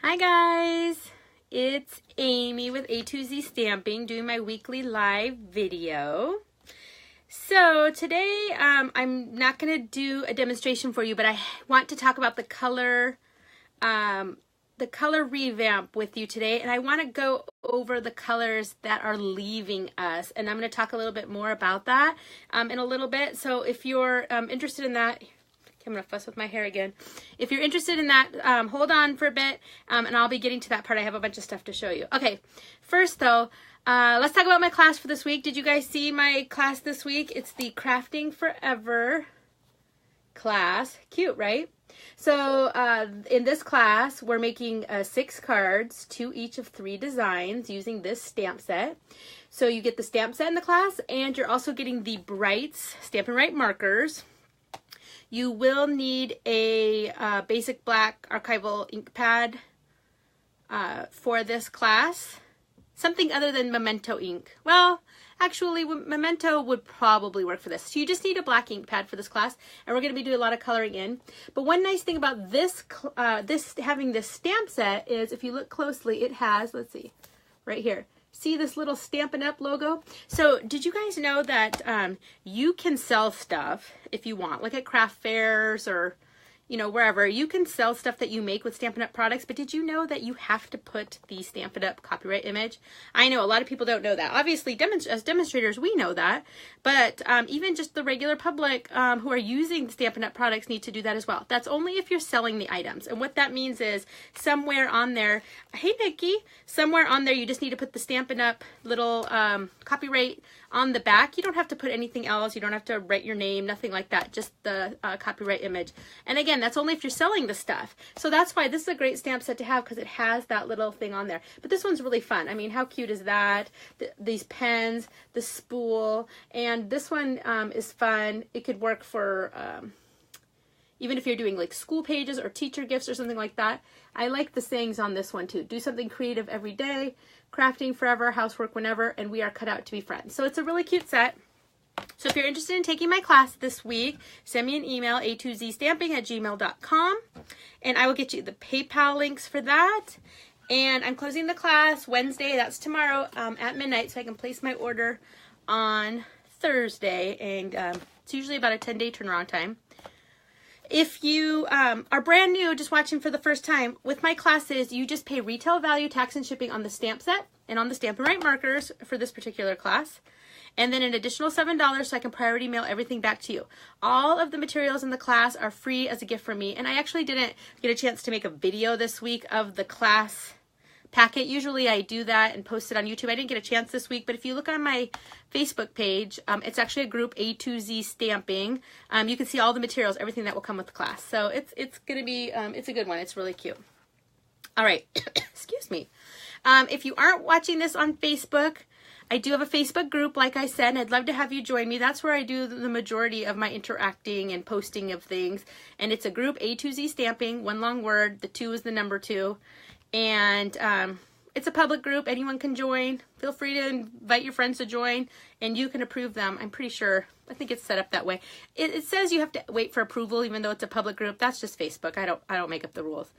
Hi guys, it's Amy with A2Z Stamping doing my weekly live video. So today I'm not going to do a demonstration for you, but I want to talk about the color revamp with you today, and I want to go over the colors that are leaving us, and I'm going to talk a little bit more about that in a little bit. So if you're interested in that, I'm going to fuss with my hair again. If you're interested in that, hold on for a bit, and I'll be getting to that part. I have a bunch of stuff to show you. Okay, first though, let's talk about my class for this week. Did you guys see my class this week? It's the Crafting Forever class. Cute, right? So in this class, we're making 6 cards, 2 each of 3 designs using this stamp set. So you get the stamp set in the class, and you're also getting the Brights Stampin' Right markers. You will need a basic black archival ink pad for this class. Something other than Memento ink. Well, actually, Memento would probably work for this. So you just need a black ink pad for this class, and we're going to be doing a lot of coloring in. But one nice thing about this, having this stamp set is, if you look closely, it has, let's see, right here. See this little Stampin' Up logo? So did you guys know that you can sell stuff if you want, like at craft fairs or, you know, wherever. You can sell stuff that you make with Stampin' Up products, but did you know that you have to put the Stampin' Up copyright image? I know a lot of people don't know that. Obviously, as demonstrators, we know that, but even just the regular public who are using the Stampin' Up products need to do that as well. That's only if you're selling the items, and what that means is somewhere on there, hey Nikki, somewhere on there you just need to put the Stampin' Up little copyright on the back. You don't have to put anything else. You don't have to write your name, nothing like that, just the copyright image. And again, that's only if you're selling the stuff. So that's why this is a great stamp set to have, because it has that little thing on there. But this one's really fun. I mean, how cute is that? These pens, the spool, and this one is fun. It could work for even if you're doing like school pages or teacher gifts or something like that. I like the sayings on this one too. Do something creative every day, crafting forever, housework whenever, and we are cut out to be friends. So it's a really cute set. So if you're interested in taking my class this week, send me an email, a2zstamping@gmail.com, and I will get you the PayPal links for that. And I'm closing the class Wednesday, that's tomorrow, at midnight, so I can place my order on Thursday, and it's usually about a 10-day turnaround time. If you are brand new, just watching for the first time, with my classes, you just pay retail value, tax, and shipping on the stamp set and on the Stampin' Right markers for this particular class. And then an additional $7 so I can priority mail everything back to you. All of the materials in the class are free as a gift from me. And I actually didn't get a chance to make a video this week of the class packet. Usually I do that and post it on YouTube. I didn't get a chance this week, but if you look on my Facebook page, it's actually a group, A2Z Stamping. You can see all the materials, everything that will come with the class. So it's going to be, it's a good one. It's really cute. All right. Excuse me. If you aren't watching this on Facebook, I do have a Facebook group, like I said, and I'd love to have you join me. That's where I do the majority of my interacting and posting of things. And it's a group, A2Z Stamping, one long word. The 2 is the number 2. And it's a public group. Anyone can join. Feel free to invite your friends to join, and you can approve them. I'm pretty sure. I think it's set up that way. It says you have to wait for approval, even though it's a public group. That's just Facebook. I don't make up the rules.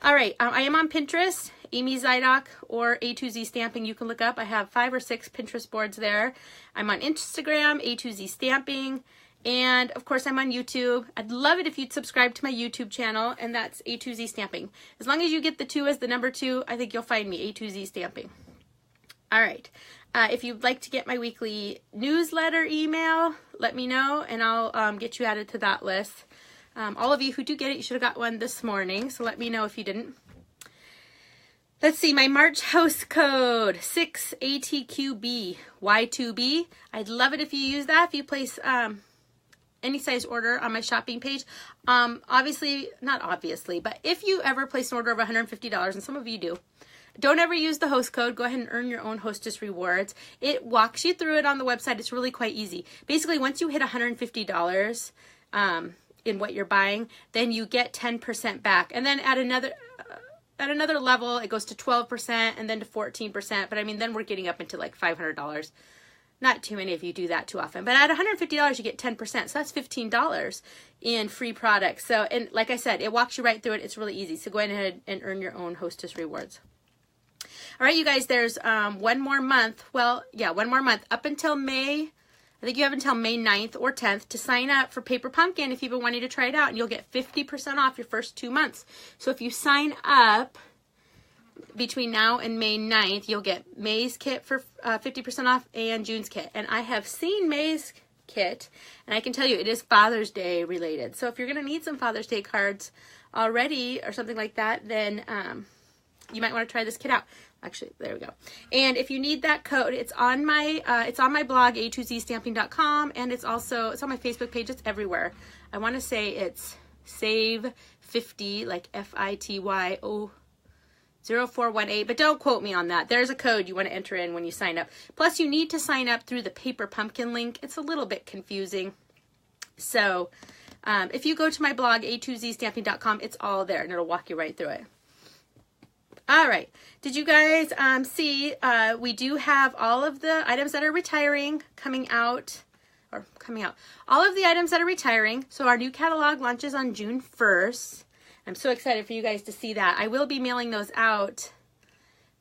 All right, I am on Pinterest, Amy Zuydhoek, or A2Z Stamping. You can look up. I have 5 or 6 Pinterest boards there. I'm on Instagram, A2Z Stamping, and of course I'm on YouTube. I'd love it if you'd subscribe to my YouTube channel, and that's A2Z Stamping. As long as you get the 2 as the number 2, I think you'll find me, A2Z Stamping. All right, if you'd like to get my weekly newsletter email, let me know, and I'll get you added to that list. All of you who do get it, you should have got one this morning, so let me know if you didn't. Let's see, my March host code, 6ATQB, Y2B. I'd love it if you use that, if you place any size order on my shopping page. Obviously, not obviously, but if you ever place an order of $150, and some of you do, don't ever use the host code. Go ahead and earn your own hostess rewards. It walks you through it on the website. It's really quite easy. Basically, once you hit $150, in what you're buying, then you get 10% back, and then at another level it goes to 12% and then to 14%, but I mean then we're getting up into like $500. Not too many of you do that too often, but at $150 you get 10%, so that's $15 in free products. So, and like I said, it walks you right through it. It's really easy, so go ahead and earn your own Hostess rewards. All right, you guys, there's one more month. Well, yeah, one more month up until May. I think you have until May 9th or 10th to sign up for Paper Pumpkin if you've been wanting to try it out, and you'll get 50% off your first 2 months. So if you sign up between now and May 9th, you'll get May's kit for 50% off and June's kit. And I have seen May's kit, and I can tell you it is Father's Day related. So if you're going to need some Father's Day cards already or something like that, then you might want to try this kit out. Actually, there we go. And if you need that code, it's on my blog, a2zstamping.com, and it's on my Facebook page. It's everywhere. I want to say it's save 50, like FITY 0418, but don't quote me on that. There's a code you want to enter in when you sign up. Plus, you need to sign up through the Paper Pumpkin link. It's a little bit confusing. So if you go to my blog, a2zstamping.com, it's all there, and it'll walk you right through it. All right. Did you guys see we do have all of the items that are retiring coming out. All of the items that are retiring. So our new catalog launches on June 1st. I'm so excited for you guys to see that. I will be mailing those out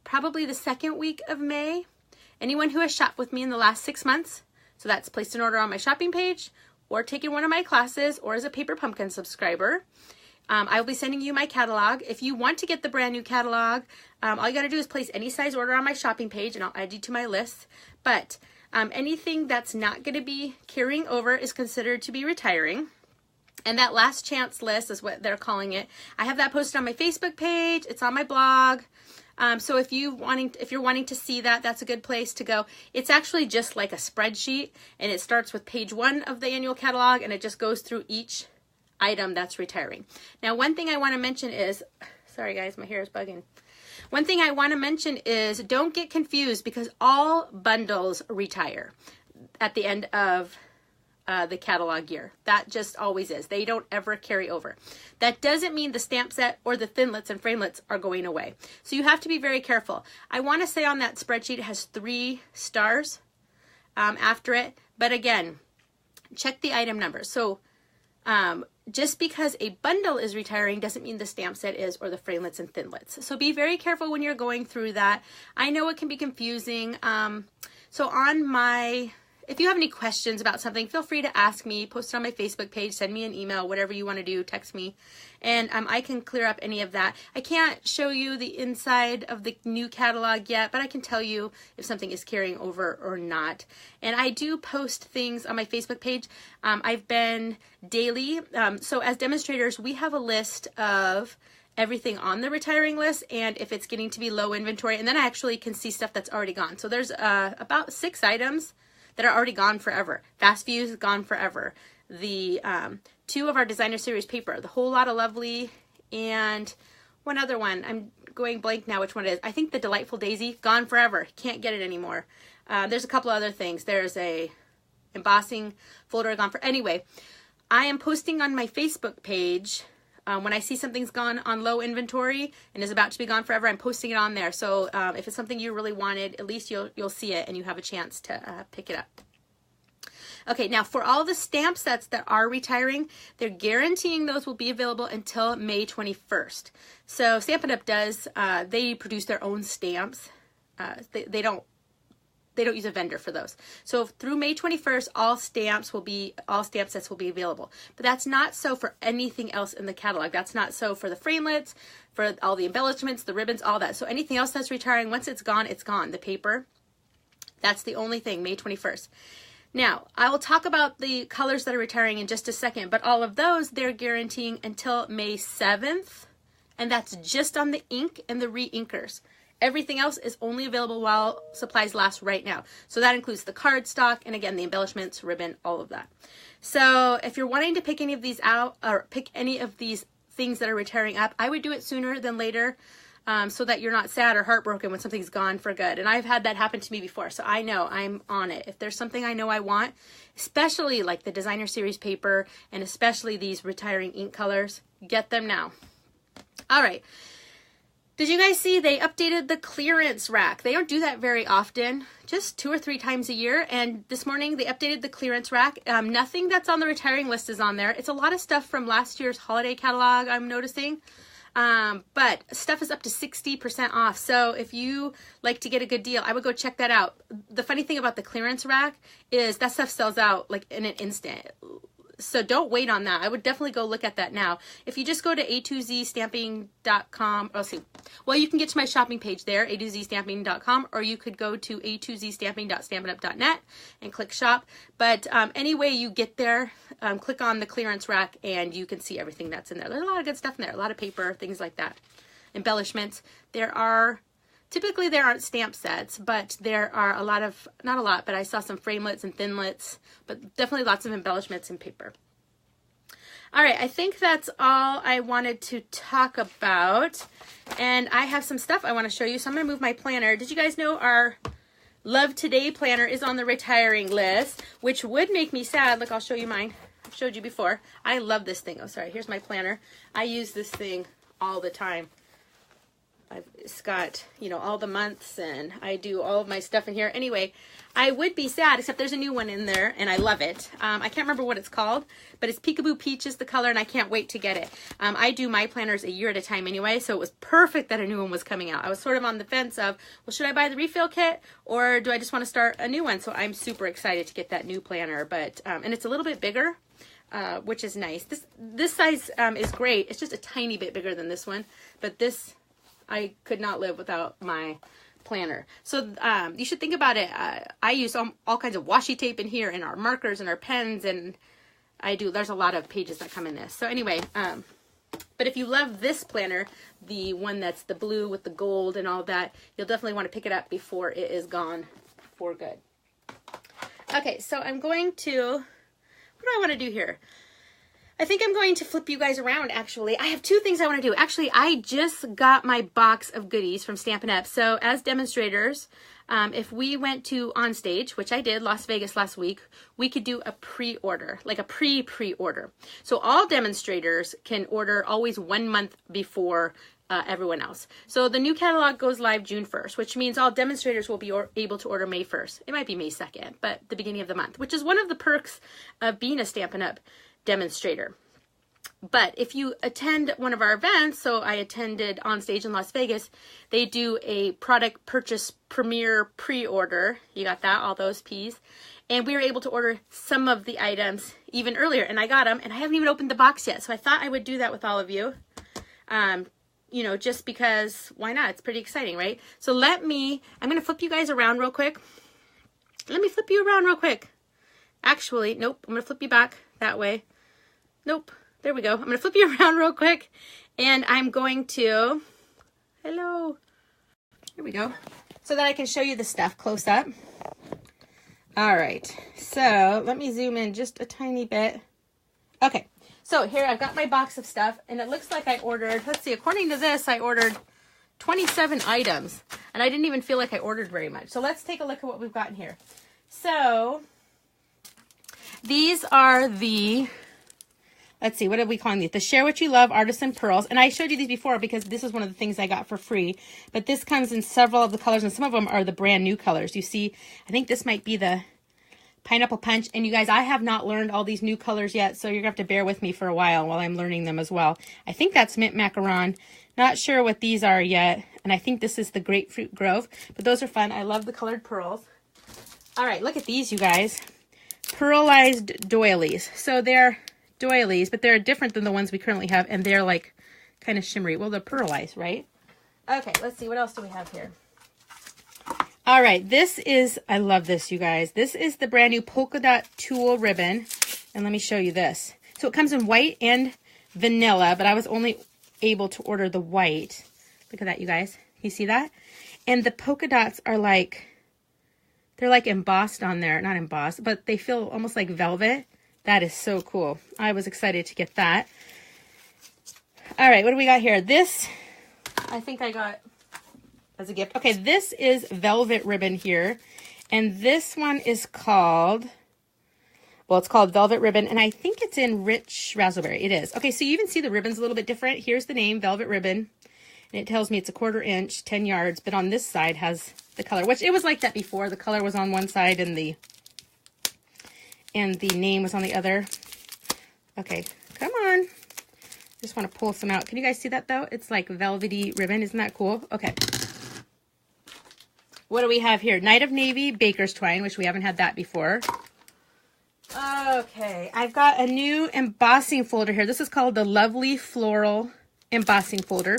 probably the second week of May. Anyone who has shopped with me in the last 6 months, so that's placed an order on my shopping page or taken one of my classes or as a Paper Pumpkin subscriber, I will be sending you my catalog. If you want to get the brand new catalog, all you got to do is place any size order on my shopping page and I'll add you to my list. But anything that's not going to be carrying over is considered to be retiring. And that last chance list is what they're calling it. I have that posted on my Facebook page. It's on my blog. So if you're wanting to see that, that's a good place to go. It's actually just like a spreadsheet, and it starts with page 1 of the annual catalog, and it just goes through each item that's retiring. Now, one thing I want to mention is, sorry guys, my hair is bugging. One thing I want to mention is don't get confused because all bundles retire at the end of the catalog year. That just always is. They don't ever carry over. That doesn't mean the stamp set or the thinlets and framelets are going away. So you have to be very careful. I want to say on that spreadsheet it has 3 stars after it. But again, check the item number. So just because a bundle is retiring doesn't mean the stamp set is or the framelets and thinlets. So be very careful when you're going through that. I know it can be confusing. So on my... If you have any questions about something, feel free to ask me, post it on my Facebook page, send me an email, whatever you want to do, text me, and I can clear up any of that. I can't show you the inside of the new catalog yet, but I can tell you if something is carrying over or not. And I do post things on my Facebook page. I've been daily. So as demonstrators, we have a list of everything on the retiring list and if it's getting to be low inventory, and then I actually can see stuff that's already gone. So there's about 6 items that are already gone forever. Fast Views, gone forever. The 2 of our designer series paper, the Whole Lotta Lovely, and one other one. I'm going blank now which one it is. I think the Delightful Daisy, gone forever. Can't get it anymore. There's a couple other things. There's a embossing folder gone for... Anyway, I am posting on my Facebook page when I see something's gone on low inventory and is about to be gone forever, I'm posting it on there. So if it's something you really wanted, at least you'll see it and you have a chance to pick it up. Okay, now for all the stamp sets that are retiring, they're guaranteeing those will be available until May 21st. So Stampin' Up! Does, they produce their own stamps. They don't use a vendor for those. So through May 21st, all stamp sets will be available. But that's not so for anything else in the catalog. That's not so for the framelets, for all the embellishments, the ribbons, all that. So anything else that's retiring, once it's gone, it's gone. The paper, that's the only thing, May 21st. Now, I will talk about the colors that are retiring in just a second, but all of those, they're guaranteeing until May 7th, and that's just on the ink and the reinkers. Everything else is only available while supplies last right now. So that includes the cardstock and again, the embellishments, ribbon, all of that. So if you're wanting to pick any of these out or pick any of these things that are retiring up, I would do it sooner than later so that you're not sad or heartbroken when something's gone for good. And I've had that happen to me before, so I know I'm on it. If there's something I know I want, especially like the designer series paper and especially these retiring ink colors, get them now. All right. Did you guys see they updated the clearance rack? They don't do that very often, just 2 or 3 times a year. And this morning they updated the clearance rack. Nothing that's on the retiring list is on there. It's a lot of stuff from last year's holiday catalog, I'm noticing. But stuff is up to 60% off. So if you like to get a good deal, I would go check that out. The funny thing about the clearance rack is that stuff sells out like in an instant. So don't wait on that. I would definitely go look at that now. If you just go to a2zstamping.com, well, you can get to my shopping page there, a2zstamping.com, or you could go to a2zstamping.stampinup.net and click shop. But any way you get there, click on the clearance rack and you can see everything that's in there. There's a lot of good stuff in there, a lot of paper, things like that. Embellishments. Typically there aren't stamp sets, but there are a lot of, not a lot, but I saw some framelits and thinlits, but definitely lots of embellishments in paper. All right, I think that's all I wanted to talk about. And I have some stuff I want to show you, so I'm going to move my planner. Did you guys know our Love Today planner is on the retiring list, which would make me sad. Look, I'll show you mine. I've showed you before. I love this thing. Oh, sorry, here's my planner. I use this thing all the time. It's got, you know, all the months, and I do all of my stuff in here. Anyway, I would be sad, except there's a new one in there, and I love it. I can't remember what it's called, but it's Peekaboo Peach is the color, and I can't wait to get it. I do my planners a year at a time anyway, so it was perfect that a new one was coming out. I was sort of on the fence of, well, should I buy the refill kit, or do I just want to start a new one? So I'm super excited to get that new planner, but and it's a little bit bigger, which is nice. This size is great. It's just a tiny bit bigger than this one, but this, I could not live without my planner. So you should think about it. I use all kinds of washi tape in here, and our markers and our pens, and there's a lot of pages that come in this. So anyway, but if you love this planner, the one that's the blue with the gold and all that, you'll definitely want to pick it up before it is gone for good. Okay, so I'm going to, what do I want to do here? I think I'm going to flip you guys around, actually. I have 2 things I want to do. Actually, I just got my box of goodies from Stampin' Up. So as demonstrators, if we went to Onstage, which I did, Las Vegas last week, we could do a pre-order, like a pre-order. So all demonstrators can order always 1 month before everyone else. So the new catalog goes live June 1st, which means all demonstrators will be able to order May 1st. It might be May 2nd, but the beginning of the month, which is one of the perks of being a Stampin' Up demonstrator. But if you attend one of our events, so I attended Onstage in Las Vegas, they do a product purchase premiere pre-order. You got that, all those P's. And we were able to order some of the items even earlier, and I got them, and I haven't even opened the box yet. So I thought I would do that with all of you. You know, just because, why not? It's pretty exciting, right? So I'm going to flip you guys around real quick. Let me flip you around real quick. Actually, nope, I'm going to flip you back that way. Nope. There we go. I'm going to flip you around real quick, and I'm going to, hello. Here we go. So that I can show you the stuff close up. All right. So let me zoom in just a tiny bit. Okay. So here I've got my box of stuff, and it looks like I ordered, let's see, according to this, I ordered 27 items, and I didn't even feel like I ordered very much. So let's take a look at what we've got in here. So these are the, let's see, what are we calling these? The Share What You Love Artisan Pearls. And I showed you these before because this is one of the things I got for free. But this comes in several of the colors, and some of them are the brand new colors. You see, I think this might be the Pineapple Punch. And you guys, I have not learned all these new colors yet, so you're going to have to bear with me for a while I'm learning them as well. I think that's Mint Macaron. Not sure what these are yet. And I think this is the Grapefruit Grove. But those are fun. I love the colored pearls. All right, look at these, you guys. Pearlized doilies. So they're doilies, but they're different than the ones we currently have, and they're like kind of shimmery. Well, they're pearlized, right? Okay, let's see. What else do we have here? All right, this is, I love this, you guys. This is the brand new polka dot tulle ribbon, and let me show you this. So it comes in white and vanilla, but I was only able to order the white. Look at that, you guys. You see that? And the polka dots are like, they're like embossed on there. Not embossed, but they feel almost like velvet. That is so cool. I was excited to get that. All right, what do we got here? This, I think I got as a gift. Okay, this is velvet ribbon here. And this one is called, well, it's called Velvet Ribbon. And I think it's in Rich Raspberry. It is. Okay, so you even see the ribbon's a little bit different. Here's the name, Velvet Ribbon. And it tells me it's a 1/4 inch, 10 yards, but on this side has the color, which it was like that before. The color was on one side and the name was on the other. Okay, come on. Just want to pull some out. Can you guys see that though? It's like velvety ribbon. Isn't that cool? Okay. What do we have here? Night of Navy Baker's Twine, which we haven't had that before. Okay, I've got a new embossing folder here. This is called the Lovely Floral Embossing Folder.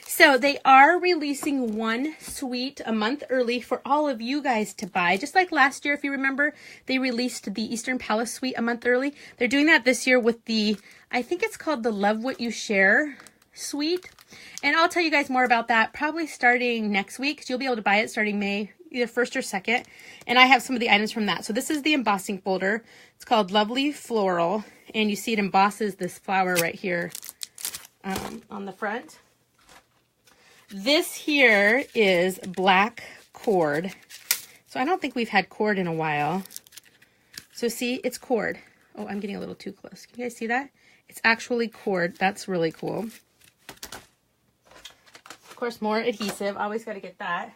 So they are releasing one suite a month early for all of you guys to buy. Just like last year, if you remember, they released the Eastern Palace suite a month early. They're doing that this year with the, I think it's called the Love What You Share suite. And I'll tell you guys more about that probably starting next week, because you'll be able to buy it starting May, either 1st or 2nd. And I have some of the items from that. So this is the embossing folder. It's called Lovely Floral. And you see it embosses this flower right here on the front. This here is black cord. So I don't think we've had cord in a while. So see, it's cord. Oh, I'm getting a little too close. Can you guys see that? It's actually cord. That's really cool. Of course, more adhesive. Always got to get that.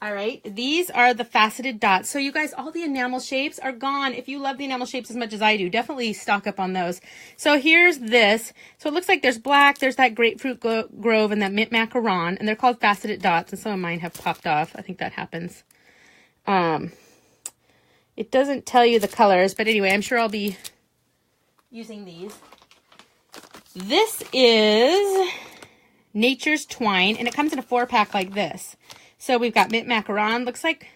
All right, these are the faceted dots. So you guys, all the enamel shapes are gone. If you love the enamel shapes as much as I do, definitely stock up on those. So here's this. So it looks like there's black, there's that grapefruit grove and that mint macaron, and they're called faceted dots, and some of mine have popped off. I think that happens. It doesn't tell you the colors, but anyway, I'm sure I'll be using these. This is Nature's Twine, and it comes in a 4-pack like this. So we've got mint macaron. Looks like,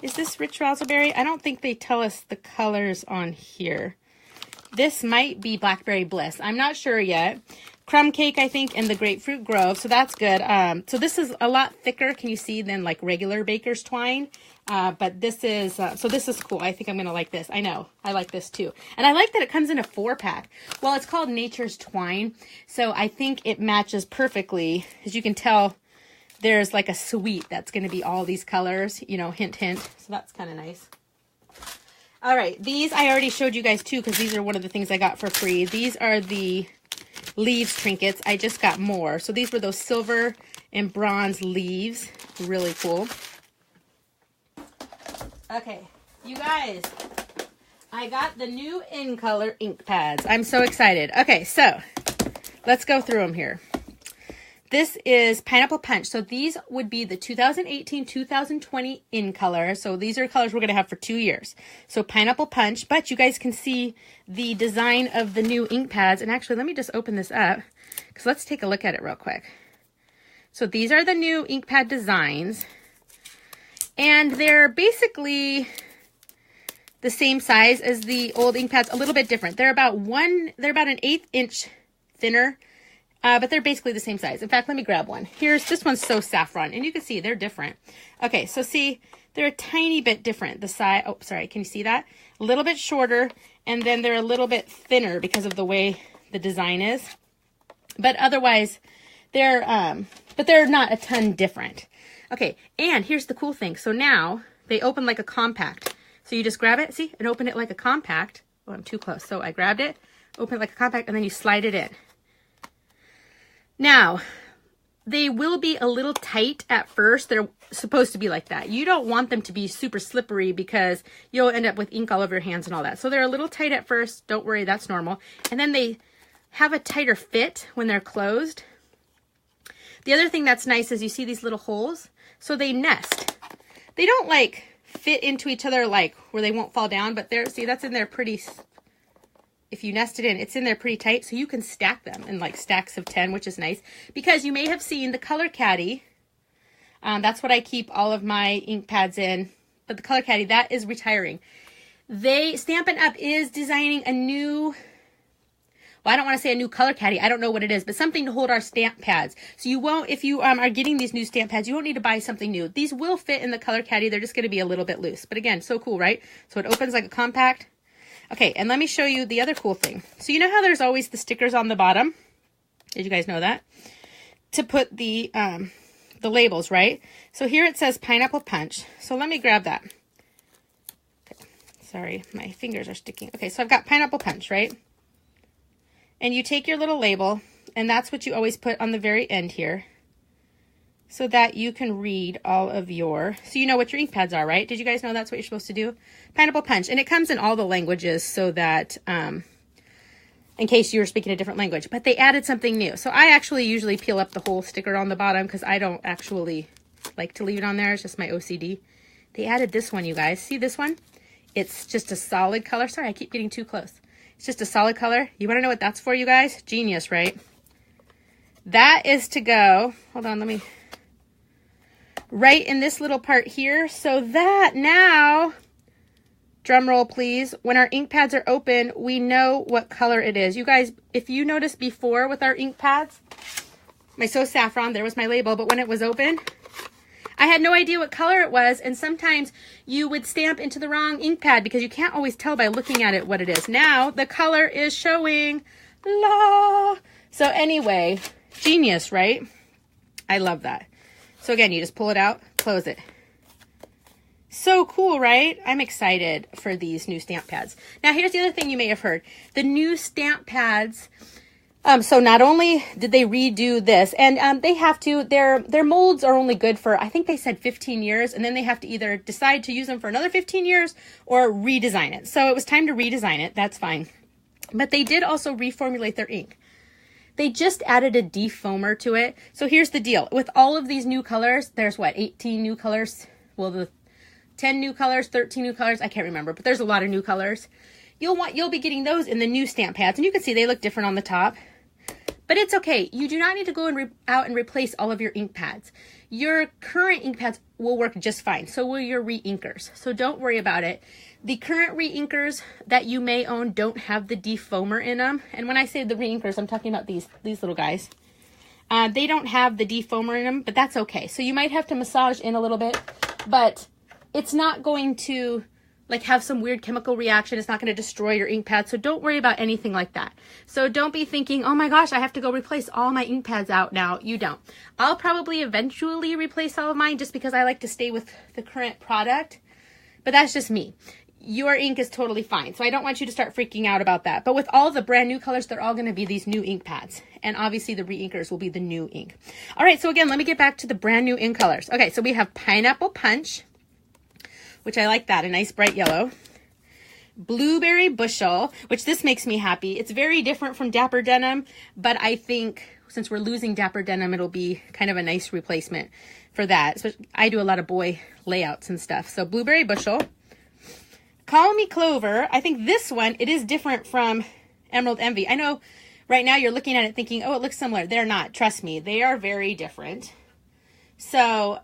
is this rich raspberry? I don't think they tell us the colors on here. This might be blackberry bliss. I'm not sure yet. Crumb cake, I think, and the grapefruit grove. So that's good. So this is a lot thicker, can you see, than like regular baker's twine. But this is, so this is cool. I think I'm going to like this. I know. I like this too. And I like that it comes in a 4-pack. Well, it's called Nature's Twine. So I think it matches perfectly. As you can tell, there's like a suite that's going to be all these colors, you know, hint, hint. So that's kind of nice. All right. These I already showed you guys too, because these are one of the things I got for free. These are the leaves trinkets. I just got more. So these were those silver and bronze leaves. Really cool. Okay, you guys, I got the new In Color ink pads. I'm so excited. Okay, so let's go through them here. This is Pineapple Punch. So these would be the 2018-2020 In Color. So these are colors we're going to have for 2 years. So Pineapple Punch, but you guys can see the design of the new ink pads. And actually, let me just open this up, because let's take a look at it real quick. So these are the new ink pad designs. And they're basically the same size as the old ink pads, a little bit different. They're about an 1/8 inch thinner, but they're basically the same size. In fact, let me grab one. This one's so saffron, and you can see they're different. Okay, so see, they're a tiny bit different. The size, oh, sorry, can you see that? A little bit shorter, and then they're a little bit thinner because of the way the design is. But otherwise, they're not a ton different. Okay, and here's the cool thing. So now they open like a compact. So you just grab it, see, and open it like a compact. Oh, I'm too close. So I grabbed it, open it like a compact, and then you slide it in. Now, they will be a little tight at first. They're supposed to be like that. You don't want them to be super slippery, because you'll end up with ink all over your hands and all that. So they're a little tight at first. Don't worry, that's normal. And then they have a tighter fit when they're closed. The other thing that's nice is you see these little holes. So they nest. They don't like fit into each other like where they won't fall down, but there, see, that's in there pretty, if you nest it in, it's in there pretty tight, so you can stack them in like stacks of 10, which is nice, because you may have seen the Color Caddy. That's what I keep all of my ink pads in, but the Color Caddy, that is retiring. Stampin' Up! Is designing a new, well, I don't want to say a new Color Caddy. I don't know what it is, but something to hold our stamp pads. So you won't, if you are getting these new stamp pads, you won't need to buy something new. These will fit in the Color Caddy. They're just going to be a little bit loose. But again, so cool, right? So it opens like a compact. Okay, and let me show you the other cool thing. So you know how there's always the stickers on the bottom? Did you guys know that? To put the labels, right? So here it says Pineapple Punch. So let me grab that. Okay, sorry, my fingers are sticking. Okay, so I've got Pineapple Punch, right? And you take your little label and that's what you always put on the very end here, so that you can read all of your, so you know what your ink pads are, right? Did you guys know that's what you're supposed to do? Pineapple Punch, and it comes in all the languages so that, in case you were speaking a different language, but they added something new. So I actually usually peel up the whole sticker on the bottom because I don't actually like to leave it on there. It's just my OCD. They added this one, you guys. See this one? It's just a solid color. Sorry, I keep getting too close. It's just a solid color. You want to know what that's for, you guys? Genius, right? That is to go, hold on, let me, right in this little part here, so that now, drum roll please, when our ink pads are open, we know what color it is. You guys, if you noticed before with our ink pads, my So Saffron, there was my label, but when it was open, I had no idea what color it was, and sometimes you would stamp into the wrong ink pad because you can't always tell by looking at it what it is. Now, the color is showing. La! So anyway, genius, right? I love that. So again, you just pull it out, close it. So cool, right? I'm excited for these new stamp pads. Now, here's the other thing you may have heard. The new stamp pads, so not only did they redo this, and they have to, their molds are only good for, I think they said 15 years, and then they have to either decide to use them for another 15 years or redesign it. So it was time to redesign it. That's fine. But they did also reformulate their ink. They just added a defoamer to it. So here's the deal. With all of these new colors, there's what, 18 new colors? Well, the 10 new colors, 13 new colors, I can't remember, but there's a lot of new colors. You'll be getting those in the new stamp pads, and you can see they look different on the top. But it's okay. You do not need to go out and replace all of your ink pads. Your current ink pads will work just fine. So will your reinkers. So don't worry about it. The current reinkers that you may own don't have the defoamer in them. And when I say the reinkers, I'm talking about these little guys. They don't have the defoamer in them, but that's okay. So you might have to massage in a little bit, but it's not going to like have some weird chemical reaction. It's not going to destroy your ink pad. So don't worry about anything like that. So don't be thinking, oh my gosh, I have to go replace all my ink pads out now. You don't. I'll probably eventually replace all of mine just because I like to stay with the current product, but that's just me. Your ink is totally fine. So I don't want you to start freaking out about that. But with all the brand new colors, they're all going to be these new ink pads. And obviously the reinkers will be the new ink. All right. So again, let me get back to the brand new ink colors. Okay. So we have Pineapple Punch, which I like that, a nice bright yellow. Blueberry Bushel, which this makes me happy. It's very different from Dapper Denim, but I think since we're losing Dapper Denim, it'll be kind of a nice replacement for that. So I do a lot of boy layouts and stuff. So Blueberry Bushel. Call Me Clover. I think this one, it is different from Emerald Envy. I know right now you're looking at it thinking, oh, it looks similar. They're not. Trust me, they are very different. So,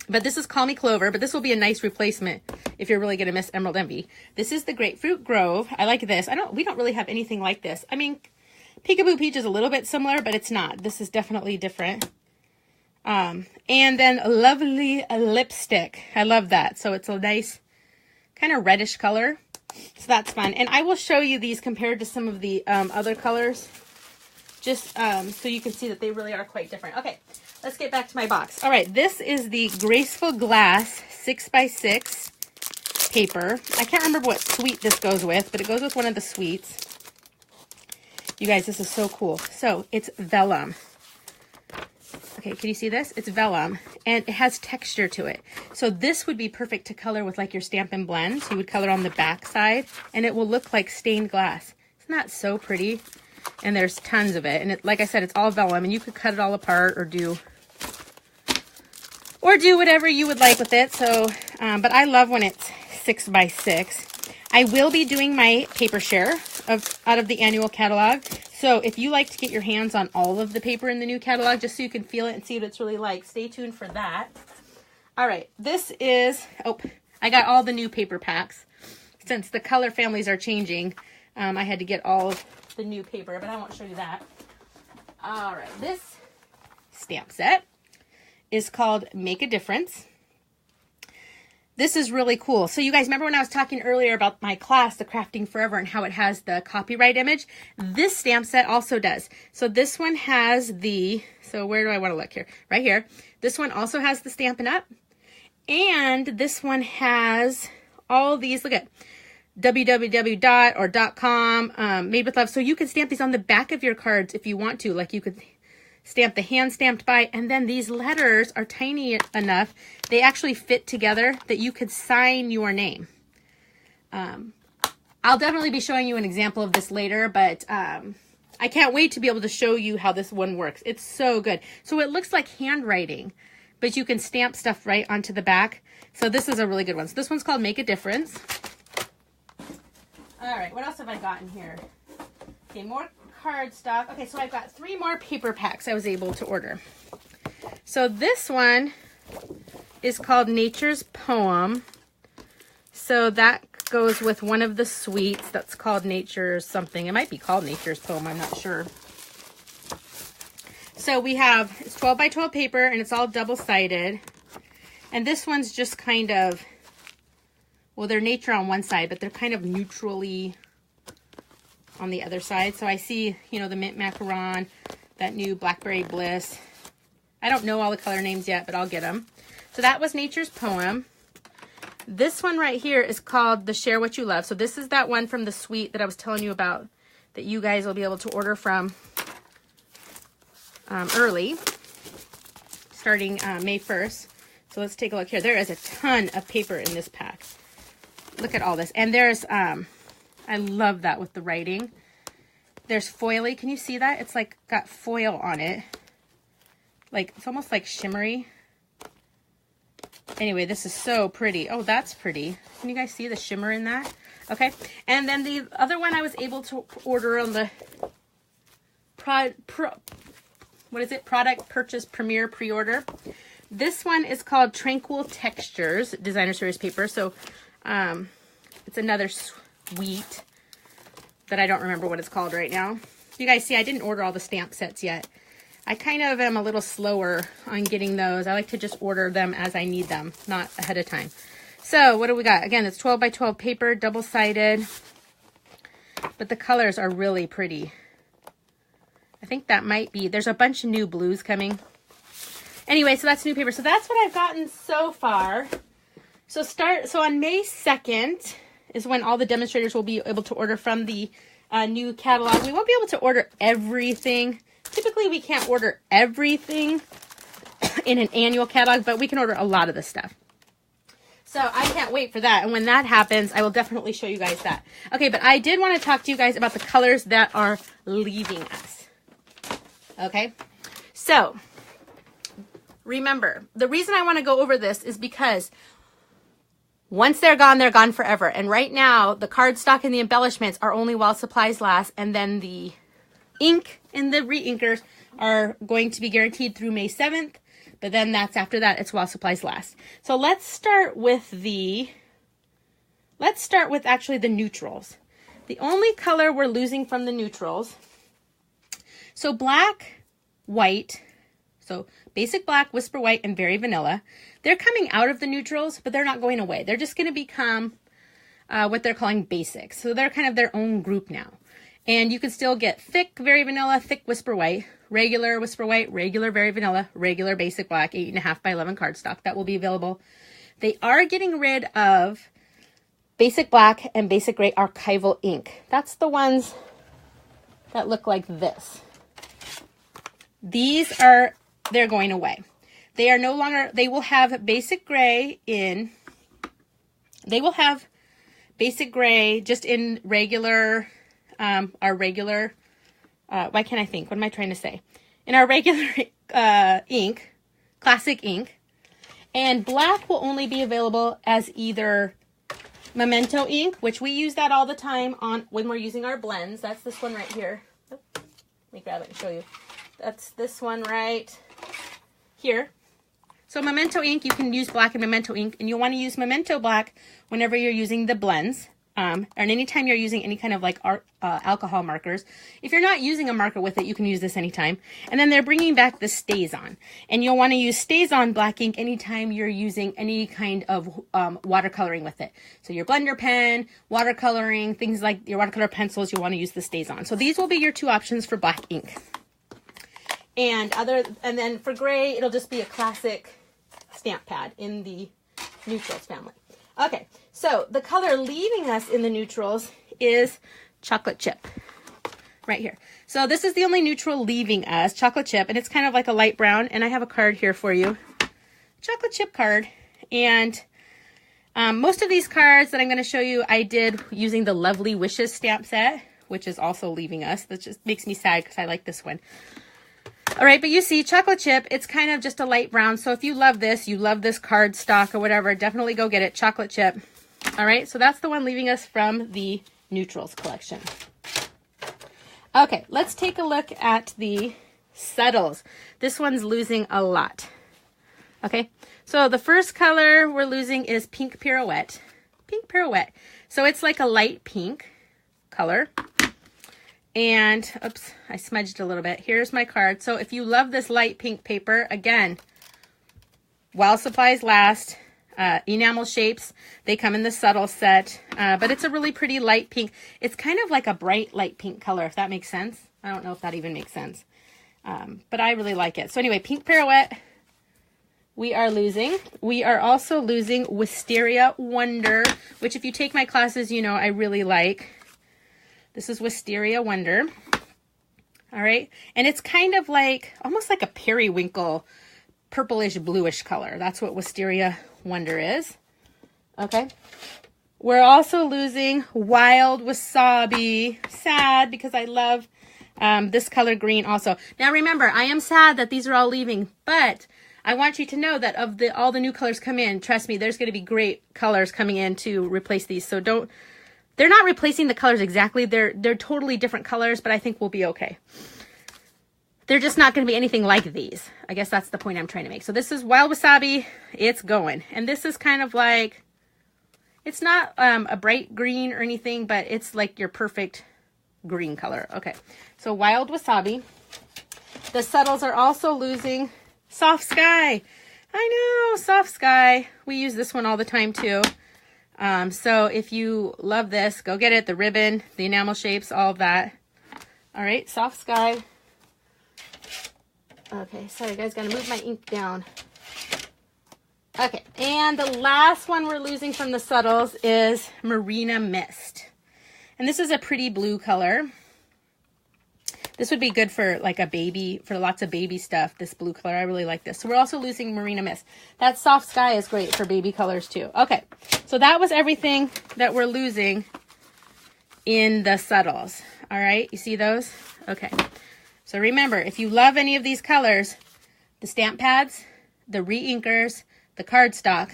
but this is Call Me Clover, but this will be a nice replacement if you're really going to miss Emerald Envy. This is the Grapefruit Grove. I like this. We don't really have anything like this. I mean, Peekaboo Peach is a little bit similar, but it's not. This is definitely different. And then Lovely Lipstick. I love that. So it's a nice kind of reddish color. So that's fun. And I will show you these compared to some of the other colors, just so you can see that they really are quite different. Okay. Let's get back to my box. All right, this is the Graceful Glass 6x6 paper. I can't remember what suite this goes with, but it goes with one of the suites. You guys, this is so cool. So it's vellum. Okay, can you see this? It's vellum, and it has texture to it. So this would be perfect to color with like your Stampin' blends. You would color on the back side, and it will look like stained glass. Isn't that so pretty? And there's tons of it. And it, like I said, it's all vellum, and you could cut it all apart or do whatever you would like with it. So, but I love when it's 6x6. I will be doing my paper share out of the annual catalog. So if you like to get your hands on all of the paper in the new catalog, just so you can feel it and see what it's really like, stay tuned for that. All right, this is, I got all the new paper packs. Since the color families are changing, I had to get all of the new paper, but I won't show you that. All right, this stamp set is called Make a Difference. This is really cool. So you guys remember when I was talking earlier about my class, the Crafting Forever, and how it has the copyright image? This stamp set also does. So this one has so where do I want to look here? Right here. This one also has the Stampin' Up. And this one has all these, look at www. or .com, made with love. So you can stamp these on the back of your cards if you want to. Like you could stamp the hand stamped by, and then these letters are tiny enough. They actually fit together that you could sign your name. I'll definitely be showing you an example of this later, but I can't wait to be able to show you how this one works. It's so good. So it looks like handwriting, but you can stamp stuff right onto the back. So this is a really good one. So this one's called Make a Difference. All right, what else have I got in here? Okay, more cardstock. Okay, so I've got 3 more paper packs I was able to order. So this one is called Nature's Poem. So that goes with one of the suites that's called Nature's something. It might be called Nature's Poem, I'm not sure. So we have, it's 12 by 12 paper, and it's all double-sided. And this one's just kind of, well, they're nature on one side, but they're kind of neutrally on the other side. So I see, you know, the Mint Macaron, that new Blackberry Bliss. I don't know all the color names yet, but I'll get them. So that was Nature's Poem. This one right here is called the Share What You Love. So this is that one from the suite that I was telling you about that you guys will be able to order from early, starting May 1st. So let's take a look here. There is a ton of paper in this pack. Look at all this. And there's, I love that with the writing. There's foily. Can you see that? It's like got foil on it. Like, it's almost like shimmery. Anyway, this is so pretty. Oh, that's pretty. Can you guys see the shimmer in that? Okay. And then the other one I was able to order on the Product Purchase Premier Pre-Order. This one is called Tranquil Textures Designer Series paper. So it's another suite that I don't remember what it's called right now. You guys see, I didn't order all the stamp sets yet. I kind of am a little slower on getting those. I like to just order them as I need them, not ahead of time. So what do we got? Again, it's 12 by 12 paper, double-sided, but the colors are really pretty. I think that might be, there's a bunch of new blues coming. Anyway, so that's new paper. So that's what I've gotten so far. So on May 2nd is when all the demonstrators will be able to order from the new catalog. We won't be able to order everything. Typically, we can't order everything in an annual catalog, but we can order a lot of the stuff. So I can't wait for that. And when that happens, I will definitely show you guys that. Okay, but I did want to talk to you guys about the colors that are leaving us. Okay, so remember, the reason I want to go over this is because once they're gone forever. And right now, the cardstock and the embellishments are only while supplies last, and then the ink and the re-inkers are going to be guaranteed through May 7th, but then after that, it's while supplies last. So let's start with actually the neutrals. The only color we're losing from the neutrals, so black, white, so basic black, whisper white, and very vanilla, they're coming out of the neutrals, but they're not going away. They're just going to become what they're calling basics. So they're kind of their own group now. And you can still get thick, very vanilla, thick whisper white, regular whisper white, regular very vanilla, regular basic black, 8.5 by 11 cardstock. That will be available. They are getting rid of basic black and basic gray archival ink. That's the ones that look like this. They're going away. They are no longer, they will have basic gray just in regular, our regular, why can't I think? What am I trying to say? In our regular ink, classic ink. And black will only be available as either Memento ink, which we use that all the time when we're using our blends. That's this one right here. Oh, let me grab it and show you. That's this one right here. So Memento ink, you can use black and Memento ink, and you'll want to use Memento black whenever you're using the blends. And anytime you're using any kind of like alcohol markers. If you're not using a marker with it, you can use this anytime. And then they're bringing back the StazOn. And you'll want to use StazOn black ink anytime you're using any kind of watercoloring with it. So your blender pen, watercoloring, things like your watercolor pencils, you'll want to use the StazOn. So these will be your two options for black ink. And then for gray, it'll just be a classic stamp pad in the neutrals family. Okay, So the color leaving us in the neutrals is chocolate chip right here. So this is the only neutral leaving us, chocolate chip, and it's kind of like a light brown. And I have a card here for you, chocolate chip card. And most of these cards that I'm going to show you, I did using the Lovely Wishes stamp set, which is also leaving us. That just makes me sad because I like this one. All right, but you see chocolate chip, it's kind of just a light brown. So if you love this card stock or whatever, definitely go get it, chocolate chip. All right, so that's the one leaving us from the neutrals collection. Okay, let's take a look at the subtles. This one's losing a lot. Okay, so the first color we're losing is Pink Pirouette. Pink Pirouette. So it's like a light pink color. And, oops, I smudged a little bit. Here's my card. So if you love this light pink paper, again, while supplies last, enamel shapes, they come in the subtle set, but it's a really pretty light pink. It's kind of like a bright light pink color, if that makes sense. I don't know if that even makes sense, but I really like it. So anyway, Pink Pirouette, we are losing. We are also losing Wisteria Wonder, which if you take my classes, you know I really like. This is Wisteria Wonder. All right. And it's kind of like, almost like a periwinkle, purplish bluish color. That's what Wisteria Wonder is. Okay. We're also losing Wild Wasabi. Sad because I love this color green also. Now remember, I am sad that these are all leaving, but I want you to know that of all the new colors come in, trust me, there's going to be great colors coming in to replace these. So they're not replacing the colors exactly. They're totally different colors, but I think we'll be okay. They're just not going to be anything like these. I guess that's the point I'm trying to make. So this is Wild Wasabi. It's going. And this is kind of like, it's not a bright green or anything, but it's like your perfect green color. Okay, so Wild Wasabi. The subtles are also losing Soft Sky. I know, Soft Sky. We use this one all the time too. So if you love this, go get it. The ribbon, the enamel shapes, all of that. All right, Soft Sky. Okay, sorry guys, gotta move my ink down. Okay, and the last one we're losing from the subtles is Marina Mist. And this is a pretty blue color. This would be good for like a baby, for lots of baby stuff, this blue color. I really like this. So we're also losing Marina Mist. That Soft Sky is great for baby colors too. Okay, so that was everything that we're losing in the subtles. All right, you see those? Okay, so remember, if you love any of these colors, the stamp pads, the reinkers, the cardstock,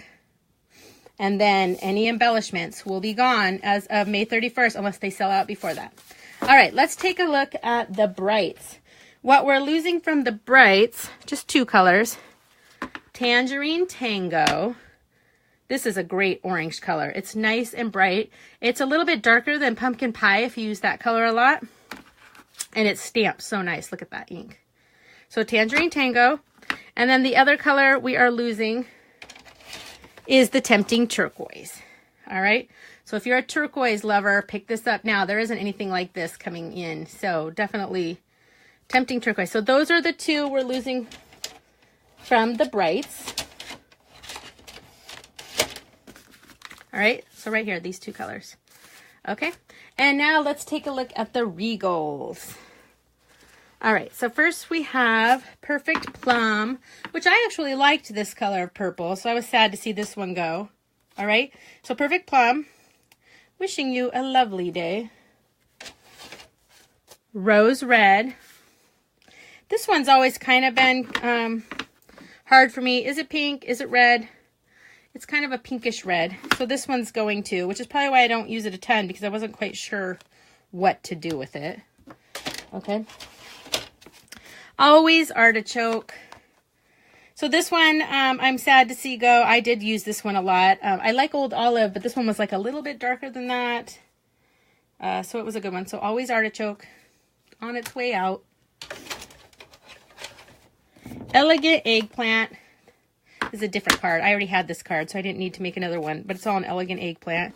and then any embellishments will be gone as of May 31st unless they sell out before that. All right, let's take a look at the brights. What we're losing from the brights, just two colors. Tangerine Tango. This is a great orange color. It's nice and bright. It's a little bit darker than Pumpkin Pie if you use that color a lot. And it's stamped so nice. Look at that ink. So Tangerine Tango. And then the other color we are losing is the Tempting Turquoise. All right. So if you're a turquoise lover, pick this up now. There isn't anything like this coming in. So definitely Tempting Turquoise. So those are the two we're losing from the brights. All right. So right here, these two colors. Okay. And now let's take a look at the Regals. All right. So first we have Perfect Plum, which I actually liked this color of purple. So I was sad to see this one go. All right. So Perfect Plum. Wishing you a lovely day. Rose Red. This one's always kind of been hard for me. Is it pink? Is it red? It's kind of a pinkish red. So this one's going too, which is probably why I don't use it a ton because I wasn't quite sure what to do with it. Okay. Always Artichoke. So this one, I'm sad to see go. I did use this one a lot. I like Old Olive, but this one was like a little bit darker than that. So it was a good one. So Always Artichoke on its way out. Elegant Eggplant is a different card. I already had this card, so I didn't need to make another one, but it's all an Elegant Eggplant.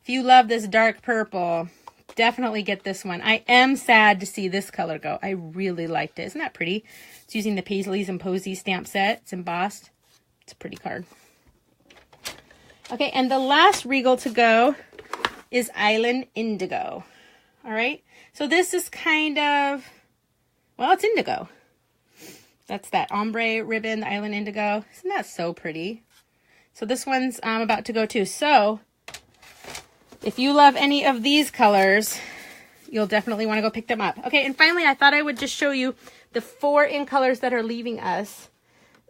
If you love this dark purple, definitely get this one. I am sad to see this color go. I really liked it. Isn't that pretty? It's using the Paisleys and Posey stamp set. It's embossed. It's a pretty card. Okay, and the last regal to go is Island Indigo. All right, so this is kind of, well, it's indigo. That's that ombre ribbon, the Island Indigo. Isn't that so pretty? So this one's about to go too. So if you love any of these colors, you'll definitely want to go pick them up. Okay, and finally, I thought I would just show you the 4 in colors that are leaving us.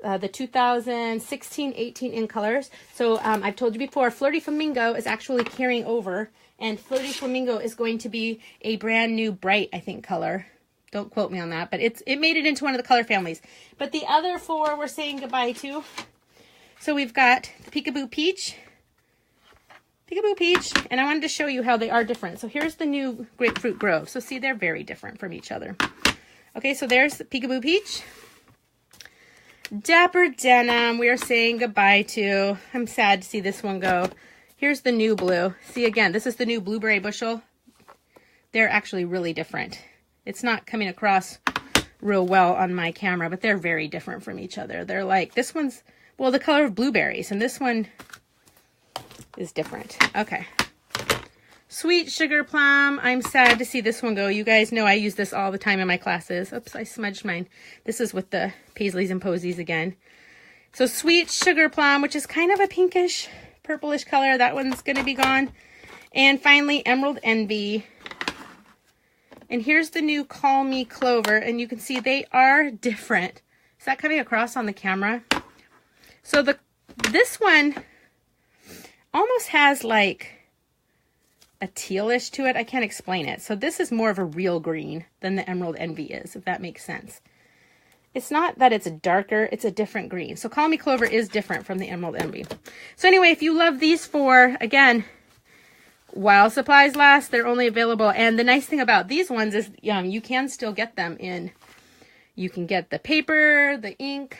The 2016-18 in colors. So I've told you before, Flirty Flamingo is actually carrying over, and Flirty Flamingo is going to be a brand new bright, I think, color. Don't quote me on that, but it made it into one of the color families. But the other 4 we're saying goodbye to. So we've got the Peekaboo Peach, and I wanted to show you how they are different. So here's the new Grapefruit Grove. So see, they're very different from each other. Okay, so there's the Peekaboo Peach. Dapper Denim, we are saying goodbye to. I'm sad to see this one go. Here's the new blue. See, again, this is the new Blueberry Bushel. They're actually really different. It's not coming across real well on my camera, but they're very different from each other. They're like, this one's, well, the color of blueberries, and this one is different. Okay. Sweet Sugar Plum. I'm sad to see this one go. You guys know I use this all the time in my classes. Oops, I smudged mine. This is with the Paisleys and Posies again. So Sweet Sugar Plum, which is kind of a pinkish, purplish color. That one's going to be gone. And finally, Emerald Envy. And here's the new Call Me Clover. And you can see they are different. Is that coming across on the camera? So this one almost has like a tealish to it. I can't explain it. So this is more of a real green than the Emerald Envy is, if that makes sense. It's not that it's a darker, it's a different green. So Call Me Clover is different from the Emerald Envy. So anyway, if you love these 4, again, while supplies last, they're only available. And the nice thing about these ones is you can still get them in, you can get the paper, the ink,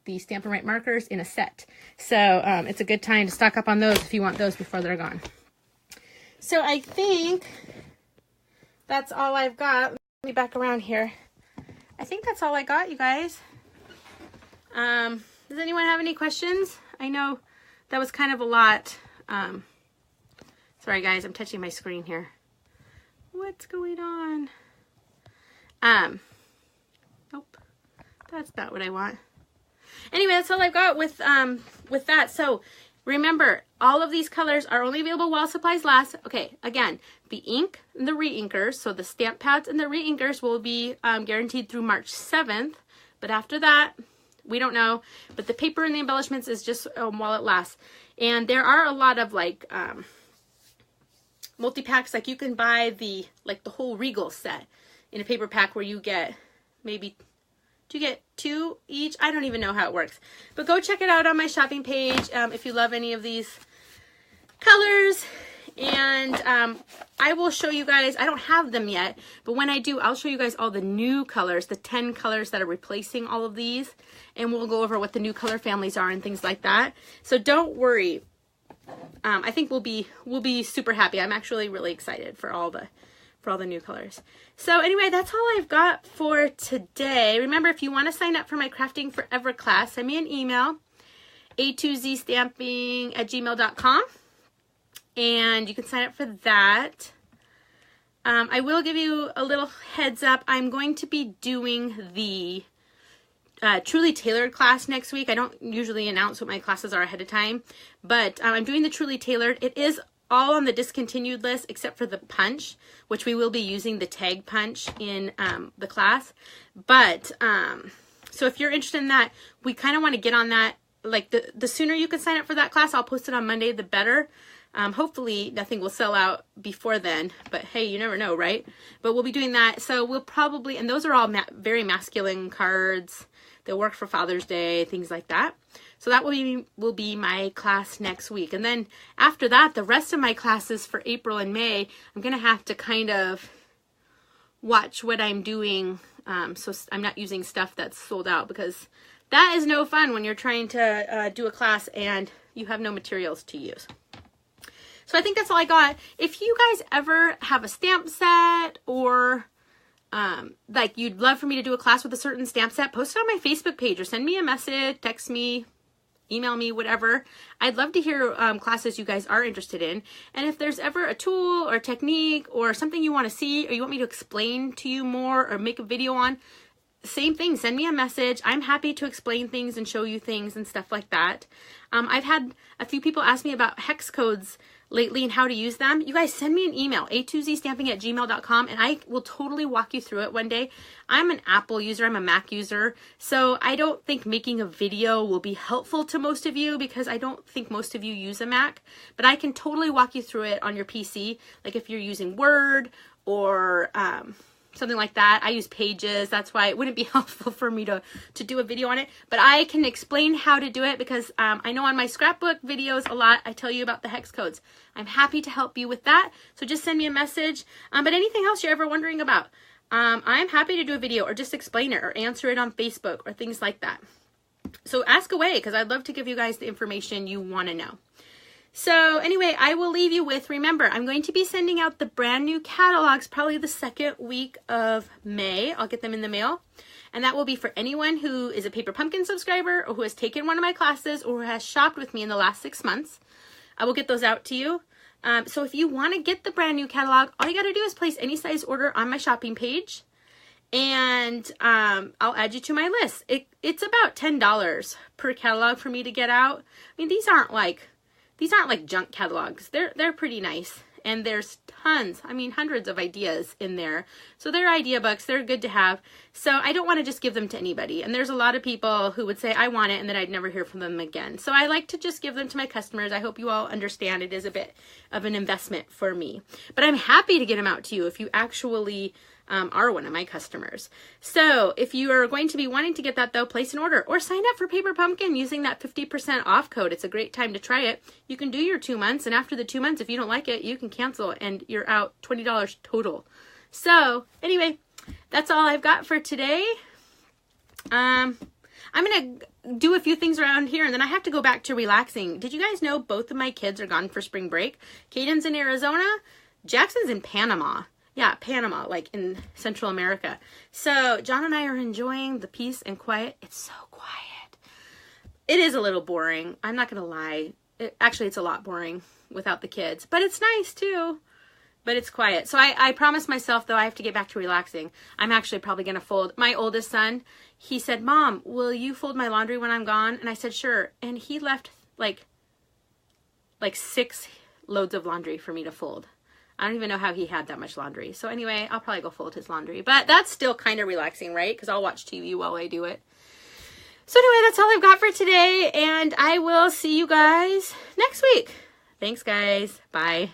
the Stampin' Right markers in a set. So it's a good time to stock up on those if you want those before they're gone. So I think that's all I've got. Let me back around here. I think that's all I got, you guys. Does anyone have any questions? I know that was kind of a lot. Sorry guys, I'm touching my screen here. What's going on? Nope, that's not what I want. Anyway, that's all I've got with that. So remember, all of these colors are only available while supplies last. Okay, again, the ink and the reinkers, so the stamp pads and the reinkers will be guaranteed through March 7th. But after that, we don't know. But the paper and the embellishments is just while it lasts. And there are a lot of like multi-packs. Like you can buy the whole Regal set in a paper pack where you get maybe, do you get 2 each? I don't even know how it works. But go check it out on my shopping page if you love any of these colors. And I will show you guys, I don't have them yet, but when I do, I'll show you guys all the new colors, the 10 colors that are replacing all of these. And we'll go over what the new color families are and things like that. So don't worry. I think we'll be super happy. I'm actually really excited for all the new colors. So anyway, that's all I've got for today. Remember, if you want to sign up for my Crafting Forever class, send me an email, a2zstamping@gmail.com, and you can sign up for that. I will give you a little heads up. I'm going to be doing the Truly Tailored class next week. I don't usually announce what my classes are ahead of time, but I'm doing the Truly Tailored. It is all on the discontinued list except for the punch, which we will be using the tag punch in the class. But so if you're interested in that, we kind of want to get on that. Like the sooner you can sign up for that class, I'll post it on Monday, the better. Hopefully nothing will sell out before then, but hey, you never know, right? But we'll be doing that. So we'll probably, and those are all very masculine cards. They'll work for Father's Day, things like that. So that will be my class next week. And then after that, the rest of my classes for April and May, I'm going to have to kind of watch what I'm doing. So I'm not using stuff that's sold out, because that is no fun when you're trying to do a class and you have no materials to use. So I think that's all I got. If you guys ever have a stamp set, or like you'd love for me to do a class with a certain stamp set, post it on my Facebook page or send me a message, text me, email me, whatever. I'd love to hear classes you guys are interested in. And if there's ever a tool or technique or something you want to see or you want me to explain to you more or make a video on, same thing, send me a message. I'm happy to explain things and show you things and stuff like that. I've had a few people ask me about hex codes lately and how to use them. You guys send me an email, a2zstamping@gmail.com, and I will totally walk you through it one day. I'm an Apple user, I'm a Mac user, so I don't think making a video will be helpful to most of you because I don't think most of you use a Mac, but I can totally walk you through it on your PC, like if you're using Word or something like that. I use Pages. That's why it wouldn't be helpful for me to do a video on it. But I can explain how to do it because I know on my scrapbook videos a lot, I tell you about the hex codes. I'm happy to help you with that. So just send me a message. But anything else you're ever wondering about, I'm happy to do a video or just explain it or answer it on Facebook or things like that. So ask away because I'd love to give you guys the information you want to know. So anyway, I will leave you with, remember, I'm going to be sending out the brand new catalogs probably the second week of May. I'll get them in the mail. And that will be for anyone who is a Paper Pumpkin subscriber or who has taken one of my classes or who has shopped with me in the last 6 months. I will get those out to you. So if you want to get the brand new catalog, all you got to do is place any size order on my shopping page. And I'll add you to my list. It's about $10 per catalog for me to get out. I mean, these aren't like junk catalogs. They're pretty nice. And there's tons, I mean, hundreds of ideas in there. So they're idea books. They're good to have. So I don't want to just give them to anybody. And there's a lot of people who would say, I want it, and then I'd never hear from them again. So I like to just give them to my customers. I hope you all understand it is a bit of an investment for me. But I'm happy to get them out to you if you actually are one of my customers. So if you are going to be wanting to get that though, place an order or sign up for Paper Pumpkin using that 50% off code. It's a great time to try it. You can do your 2 months, and after the 2 months, if you don't like it, you can cancel and you're out $20 total. So anyway, that's all I've got for today. I'm going to do a few things around here and then I have to go back to relaxing. Did you guys know both of my kids are gone for spring break? Caden's in Arizona, Jackson's in Panama. Yeah, Panama, like in Central America. So John and I are enjoying the peace and quiet. It's so quiet. It is a little boring. I'm not going to lie. Actually, it's a lot boring without the kids. But it's nice too. But it's quiet. So I promised myself, though, I have to get back to relaxing. I'm actually probably going to fold. My oldest son, he said, Mom, will you fold my laundry when I'm gone? And I said, sure. And he left like 6 loads of laundry for me to fold. I don't even know how he had that much laundry. So anyway, I'll probably go fold his laundry. But that's still kind of relaxing, right? Because I'll watch TV while I do it. So anyway, that's all I've got for today. And I will see you guys next week. Thanks, guys. Bye.